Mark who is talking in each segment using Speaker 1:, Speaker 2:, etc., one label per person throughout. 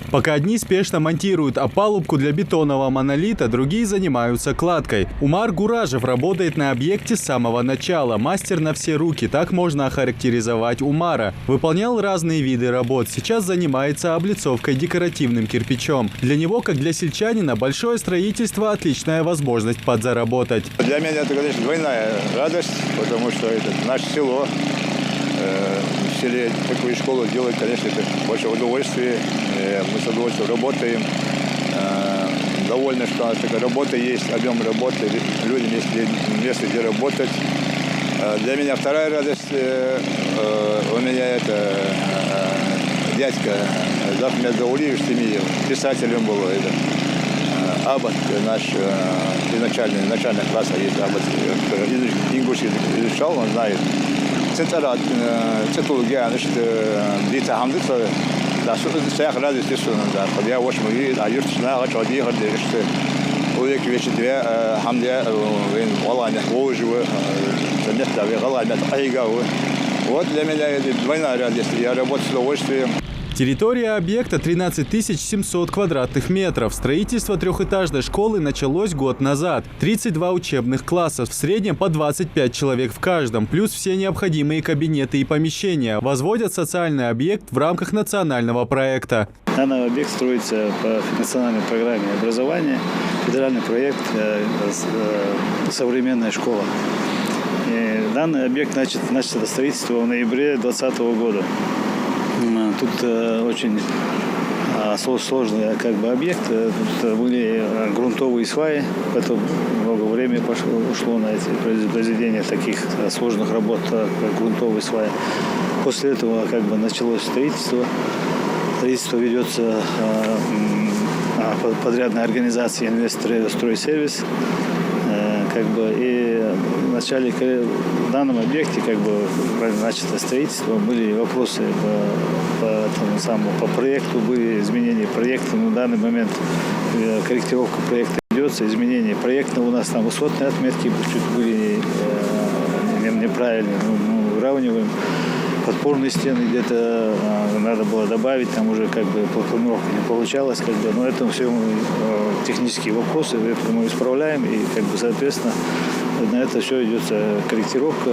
Speaker 1: Пока одни спешно монтируют опалубку для бетонного монолита, другие занимаются кладкой. Умар Гуражев работает на объекте с самого начала. Мастер на все руки, так можно охарактеризовать Умара. Выполнял разные виды работ. Сейчас занимается облицовкой декоративным кирпичом. Для него, как для сельчанина, большое строительство – отличная возможность подзаработать.
Speaker 2: Для меня это, конечно, двойная радость, потому что это наше село. В селе такую школу делать, конечно, это большое удовольствие. Мы с удовольствием работаем. Довольны, что у нас такая работа есть, объем работы, людям есть место, где работать. Для меня вторая радость, у меня это дядька Захмед Заулиевич Семиев, писателем был. Это Аббат наш изначальный, начальных классов есть Аббат, ингушский изучал, он знает. Центра цитология, значит, дита хамдыца, да, что это стояк радость, да, я очень много, а юртшина, а чёрт ехал, что улик вещи две, хамдя, вин, валаня, воживы, место, валаня, айгавы. Вот для меня это двойная радость, я работаю с удовольствием.
Speaker 1: Территория объекта 13 700 квадратных метров. Строительство трехэтажной школы началось год назад. 32 учебных класса, в среднем по 25 человек в каждом, плюс все необходимые кабинеты и помещения. Возводят социальный объект в рамках национального проекта.
Speaker 3: Данный объект строится по национальной программе образования. Федеральный проект «Современная школа». И данный объект начато строительство в ноябре 2020 года. Тут очень сложный объект. Тут были грунтовые сваи, поэтому много времени ушло на эти произведения таких сложных работ, как грунтовые сваи. После этого началось строительство. Строительство ведется подрядной организацией «Инвестор Стройсервис». И в начале в данном объекте начато строительство, были вопросы по проекту, были изменения проекта. На данный момент корректировка проекта ведется, изменение проекта. У нас там высотные отметки чуть были неправильные. Мы выравниваем. Подпорные стены где-то надо было добавить, там уже планировка не получалась, но это все технические вопросы, это мы исправляем, и соответственно на это все идет корректировка.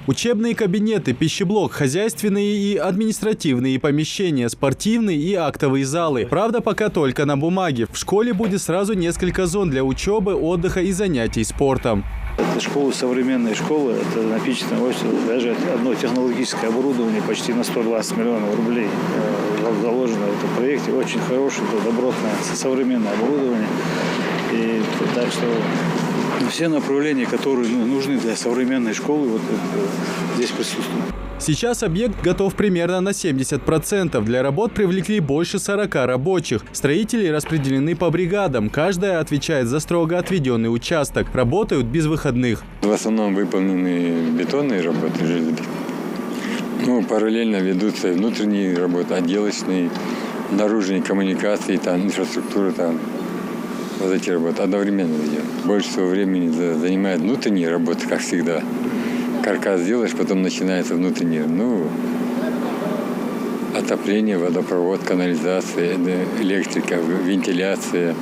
Speaker 1: Учебные кабинеты, пищеблок, хозяйственные и административные помещения, спортивные и актовые залы. Правда, пока только на бумаге. В школе будет сразу несколько зон для учебы, отдыха и занятий спортом.
Speaker 3: Это школа, современная школа, это напичкано даже одно технологическое оборудование почти на 120 миллионов рублей заложено в этом проекте. Очень хорошее, добротное, современное оборудование. И так что все направления, которые нужны для современной школы, здесь присутствуют.
Speaker 1: Сейчас объект готов примерно на 70%. Для работ привлекли больше 40 рабочих. Строители распределены по бригадам. Каждая отвечает за строго отведенный участок. Работают без выходных.
Speaker 4: В основном выполнены бетонные работы, железобетонные. Параллельно ведутся внутренние работы, отделочные, наружные коммуникации, инфраструктура, вот эти работы одновременно ведем. Больше всего времени занимает внутренние работы, как всегда. Каркас делаешь, потом начинается внутреннее. Отопление, водопровод, канализация, электрика, вентиляция.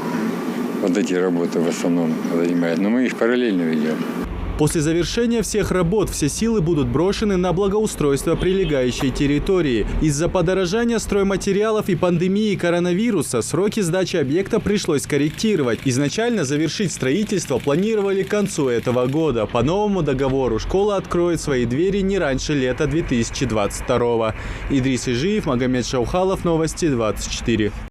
Speaker 4: Вот эти работы в основном занимают. Но мы их параллельно ведем.
Speaker 1: После завершения всех работ все силы будут брошены на благоустройство прилегающей территории. Из-за подорожания стройматериалов и пандемии коронавируса сроки сдачи объекта пришлось скорректировать. Изначально завершить строительство планировали к концу этого года. По новому договору школа откроет свои двери не раньше лета 2022. Идрис Ижиев, Магомед Шаухалов, Новости 24.